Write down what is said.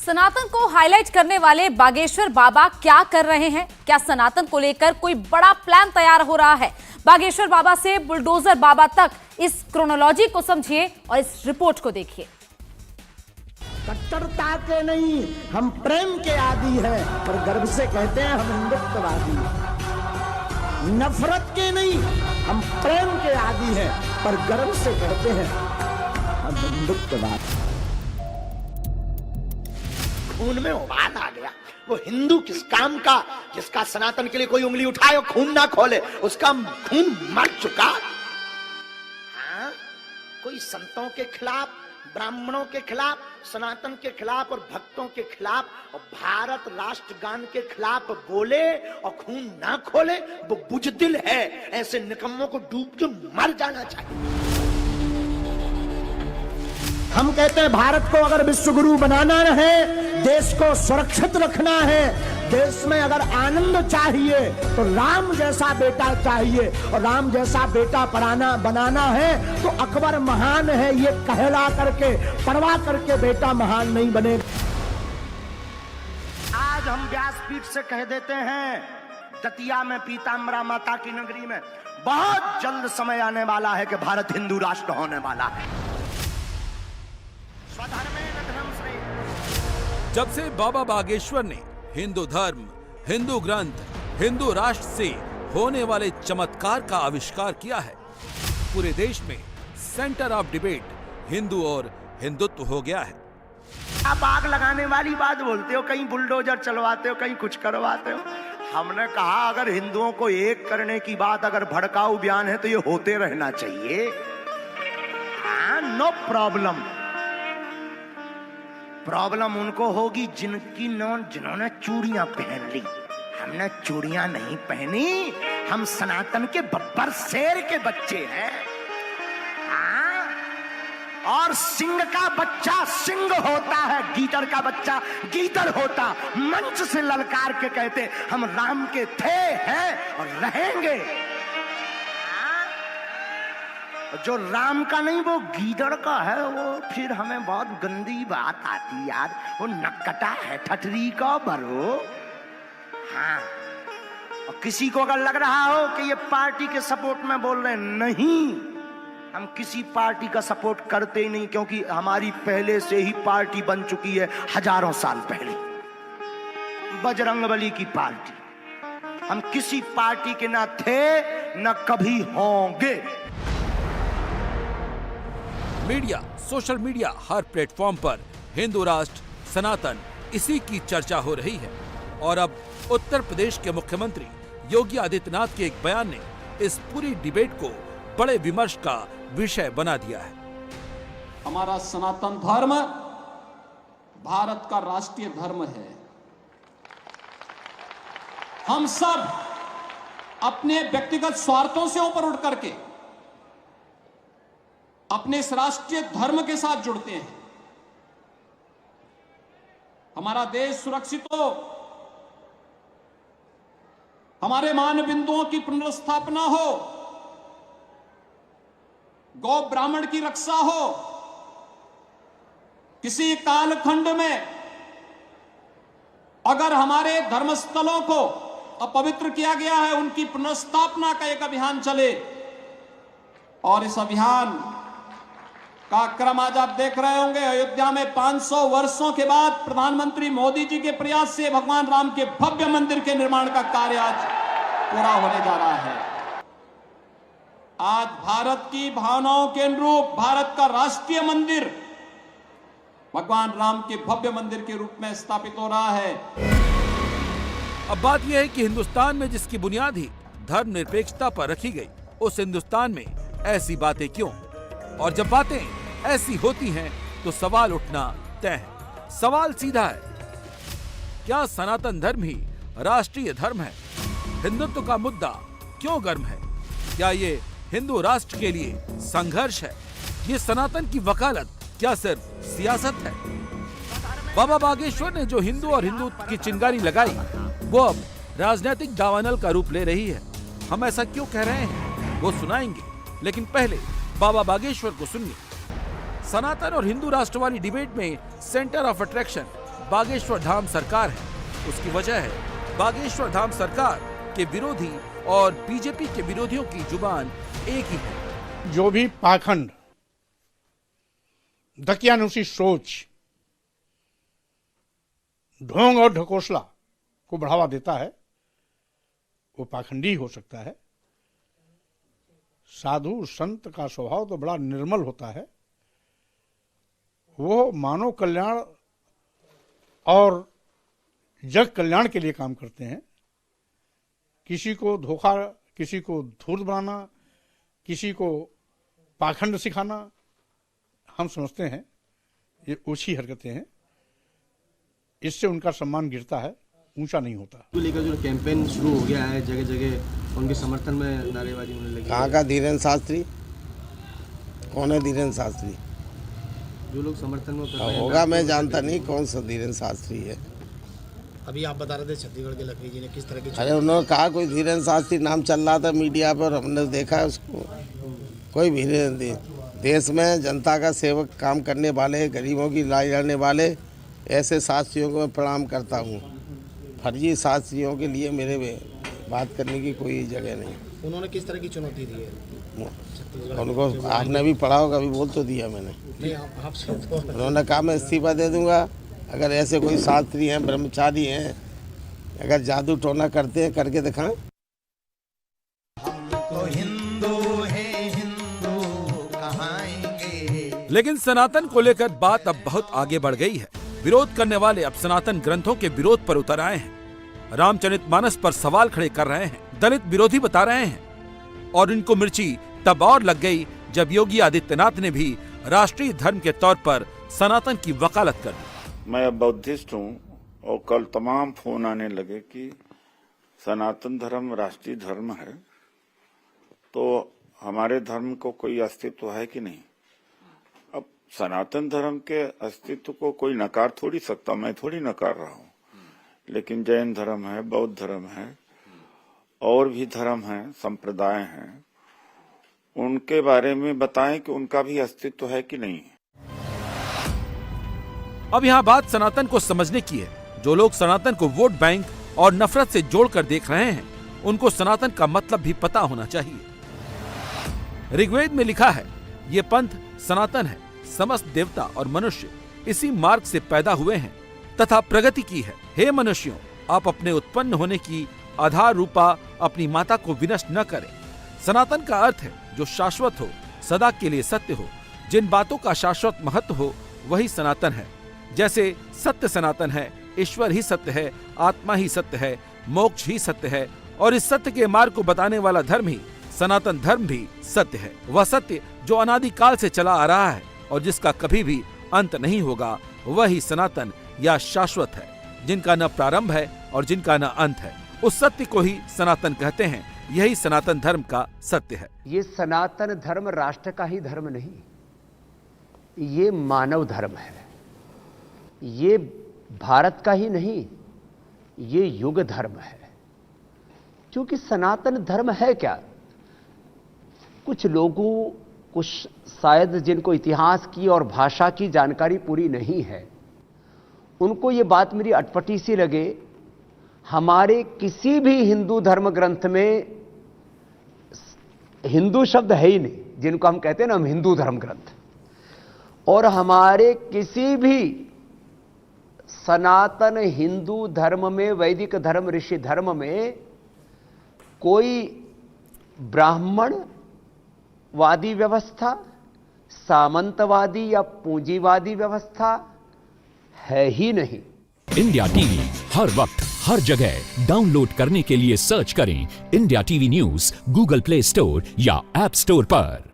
सनातन को हाईलाइट करने वाले बागेश्वर बाबा क्या कर रहे हैं? क्या सनातन को लेकर कोई बड़ा प्लान तैयार हो रहा है? बागेश्वर बाबा से बुलडोजर बाबा तक, इस क्रोनोलॉजी को समझिए और इस रिपोर्ट को देखिए। कट्टरता के नहीं, हम प्रेम के आदी हैं, पर गर्व से कहते हैं हम हिंदुत्ववादी। नफरत के नहीं, हम प्रेम के आदी हैं, पर गर्व से कहते हैं हम हिंदुत्ववादी। खून में उबाल आ गया। वो हिंदू किस काम का जिसका सनातन के लिए कोई उंगली उठाए और खून ना खोले, उसका खून मर चुका। हाँ? कोई संतों के खिलाफ, ब्राह्मणों के खिलाफ, सनातन के खिलाफ और भक्तों के खिलाफ और भारत राष्ट्रगान के खिलाफ बोले और खून ना खोले, वो बुजदिल है। ऐसे निकम्मों को डूब के मर जाना चाहिए। हम कहते हैं भारत को अगर विश्व गुरु बनाना है, देश को सुरक्षित रखना है, देश में अगर आनंद चाहिए तो राम जैसा बेटा चाहिए, और राम जैसा बेटा बनाना है तो अकबर महान है ये कहला करके, परवाह करके बेटा महान नहीं बनेगा। आज हम व्यासपीठ से कह देते हैं, दतिया में पीताम्बरा माता की नगरी में बहुत जल्द समय आने वाला है कि भारत हिंदू राष्ट्र होने वाला है। जब से बाबा बागेश्वर ने हिंदू धर्म, हिंदू ग्रंथ, हिंदू राष्ट्र से होने वाले चमत्कार का आविष्कार किया है, पूरे देश में सेंटर ऑफ डिबेट हिंदू और हिंदुत्व हो गया है। आप आग लगाने वाली बात बोलते हो, कहीं बुलडोजर चलवाते हो, कहीं कुछ करवाते हो। हमने कहा अगर हिंदुओं को एक करने की बात अगर भड़काऊ बयान है तो ये होते रहना चाहिए। No problem. प्रॉब्लम उनको होगी जिन्होंने चूड़ियां पहन ली। हमने चूड़ियां नहीं पहनी, हम सनातन के बब्बर शेर के बच्चे हैं। और सिंह का बच्चा सिंह होता है, गीदड़ का बच्चा गीदड़ होता। मंच से ललकार के कहते हम राम के थे, हैं और रहेंगे। जो राम का नहीं वो गीदड़ का है, वो फिर हमें बहुत गंदी बात आती यार। वो नक्कटा है ठठरी का बरो। हाँ, और किसी को अगर लग रहा हो कि ये पार्टी के सपोर्ट में बोल रहे हैं, नहीं, हम किसी पार्टी का सपोर्ट करते ही नहीं, क्योंकि हमारी पहले से ही पार्टी बन चुकी है हजारों साल पहले, बजरंगबली की पार्टी। हम किसी पार्टी के ना थे ना कभी होंगे। मीडिया, सोशल मीडिया, हर प्लेटफॉर्म पर हिंदू राष्ट्र, सनातन, इसी की चर्चा हो रही है। और अब उत्तर प्रदेश के मुख्यमंत्री योगी आदित्यनाथ के एक बयान ने इस पूरी डिबेट को बड़े विमर्श का विषय बना दिया है। हमारा सनातन धर्म भारत का राष्ट्रीय धर्म है। हम सब अपने व्यक्तिगत स्वार्थों से ऊपर उठ करके अपने इस राष्ट्रीय धर्म के साथ जुड़ते हैं। हमारा देश सुरक्षित हो, हमारे मान बिंदुओं की पुनर्स्थापना हो, गौ ब्राह्मण की रक्षा हो, किसी कालखंड में अगर हमारे धर्मस्थलों को अपवित्र किया गया है, उनकी पुनर्स्थापना का एक अभियान चले। और इस अभियान का क्रम आज आप देख रहे होंगे। अयोध्या में 500 वर्षों के बाद प्रधानमंत्री मोदी जी के प्रयास से भगवान राम के भव्य मंदिर के निर्माण का कार्य आज पूरा होने जा रहा है। आज भारत की भावनाओं के अनुरूप भारत का राष्ट्रीय मंदिर भगवान राम के भव्य मंदिर के रूप में स्थापित हो रहा है। अब बात यह है कि हिंदुस्तान में जिसकी बुनियाद ही धर्मनिरपेक्षता पर रखी गई, उस हिंदुस्तान में ऐसी बातें क्यों? और जब बातें ऐसी होती हैं तो सवाल उठना तय है। सवाल सीधा है, क्या सनातन धर्म ही राष्ट्रीय धर्म है? हिंदुत्व का मुद्दा क्यों गर्म है? क्या ये हिंदू राष्ट्र के लिए संघर्ष है? ये सनातन की वकालत क्या सिर्फ सियासत है? बाबा बागेश्वर ने जो हिंदू और हिंदुत्व की चिंगारी लगाई, वो अब राजनीतिक दावानल का रूप ले रही है। हम ऐसा क्यों कह रहे हैं वो सुनाएंगे, लेकिन पहले बाबा बागेश्वर को सुनिए। सनातन और हिंदू राष्ट्र वाली डिबेट में centre of attraction Bageshwar Dham सरकार है। उसकी वजह है बागेश्वर धाम सरकार के विरोधी और बीजेपी के विरोधियों की जुबान एक ही है। जो भी पाखंड, दकियानुसी सोच, ढोंग और ढकोसला को बढ़ावा देता है, वो पाखंडी हो सकता है। साधु संत का स्वभाव तो बड़ा निर्मल होता है। वो मानव कल्याण और जग कल्याण के लिए काम करते हैं। किसी को धोखा, किसी को धूर्त बनाना, किसी को पाखंड सिखाना, हम समझते हैं ये ऊंची हरकतें हैं। इससे उनका सम्मान गिरता है, ऊंचा नहीं होता। तो लेकर जो कैंपेन शुरू हो गया है, जगह जगह उनके समर्थन में नारेबाजी होने लगी। कहाँ का धीरेन्द्र शास्त्री? कौन है धीरेन्द्र शास्त्री? जो लोग समर्थन में कर रहे हैं होगा, मैं जानता नहीं कौन सा धीरेन्द्र शास्त्री है। अभी आप बता रहे थे छत्तीसगढ़ के लखवी जी ने किस तरह की, अरे उन्होंने कहा कोई धीरेन्द्र शास्त्री नाम चल रहा था मीडिया पर, हमने देखा उसको। कोई भी नहीं। देश में जनता का सेवक काम करने वाले, गरीबों की लड़ाई लड़ने वाले ऐसे शास्त्रियों को मैं प्रणाम करता हूँ। फर्जी शास्त्रियों के लिए मेरे में बात करने की कोई जगह नहीं। उन्होंने किस तरह की चुनौती दी है उनको? आपने भी पढ़ा होगा, अभी बोल तो दिया मैंने। नहीं, आप उन्होंने कहा मैं इस्तीफा दे दूंगा अगर ऐसे कोई शास्त्री हैं, ब्रह्मचारी हैं, अगर जादू टोना करते हैं, करके दिखाएं। लेकिन सनातन को लेकर बात अब बहुत आगे बढ़ गई है। विरोध करने वाले अब सनातन ग्रंथों के विरोध पर उतर आए हैं। रामचरितमानस पर सवाल खड़े कर रहे हैं, दलित विरोधी बता रहे हैं। और इनको मिर्ची तब और लग गई जब योगी आदित्यनाथ ने भी राष्ट्रीय धर्म के तौर पर सनातन की वकालत कर दी। मैं बौद्धिस्ट हूँ और कल तमाम फोन आने लगे कि सनातन धर्म राष्ट्रीय धर्म है, तो हमारे धर्म को कोई अस्तित्व है कि नहीं। अब सनातन धर्म के अस्तित्व को कोई नकार थोड़ी सकता, मैं थोड़ी नकार रहा हूँ। लेकिन जैन धर्म है, बौद्ध धर्म है, और भी धर्म है, संप्रदाय हैं, उनके बारे में बताएं कि उनका भी अस्तित्व है कि नहीं। अब यहाँ बात सनातन को समझने की है। जो लोग सनातन को वोट बैंक और नफरत से जोड़कर देख रहे हैं, उनको सनातन का मतलब भी पता होना चाहिए। ऋग्वेद में लिखा है, ये पंथ सनातन है, समस्त देवता और मनुष्य इसी मार्ग से पैदा हुए हैं तथा प्रगति की है। हे मनुष्यों, आप अपने उत्पन्न होने की आधार रूपा अपनी माता को विनष्ट न करें। सनातन का अर्थ है जो शाश्वत हो, सदा के लिए सत्य हो। जिन बातों का शाश्वत महत्व हो वही सनातन है। जैसे सत्य सनातन है, ईश्वर ही सत्य है, आत्मा ही सत्य है, मोक्ष ही सत्य है, और इस सत्य के मार्ग को बताने वाला धर्म ही सनातन धर्म भी सत्य है। वह सत्य जो अनादिकाल से चला आ रहा है और जिसका कभी भी अंत नहीं होगा, वही सनातन या शाश्वत है, जिनका न प्रारंभ है और जिनका न अंत है। उस सत्य को ही सनातन कहते हैं। यही सनातन धर्म का सत्य है। ये सनातन धर्म राष्ट्र का ही धर्म नहीं, ये मानव धर्म है। ये भारत का ही नहीं, ये युग धर्म है। क्योंकि सनातन धर्म है क्या? कुछ लोगों, कुछ शायद जिनको इतिहास की और भाषा की जानकारी पूरी नहीं है, उनको ये बात मेरी अटपटी सी लगे। हमारे किसी भी हिंदू धर्म ग्रंथ में हिंदू शब्द है ही नहीं, जिनको हम कहते हैं ना हम हिंदू धर्म ग्रंथ, और हमारे किसी भी सनातन हिंदू धर्म में, वैदिक धर्म, ऋषि धर्म में कोई ब्राह्मणवादी व्यवस्था, सामंतवादी या पूंजीवादी व्यवस्था है ही नहीं। इंडिया टीवी हर वक्त हर जगह डाउनलोड करने के लिए सर्च करें India TV news Google play store या ऐप स्टोर पर।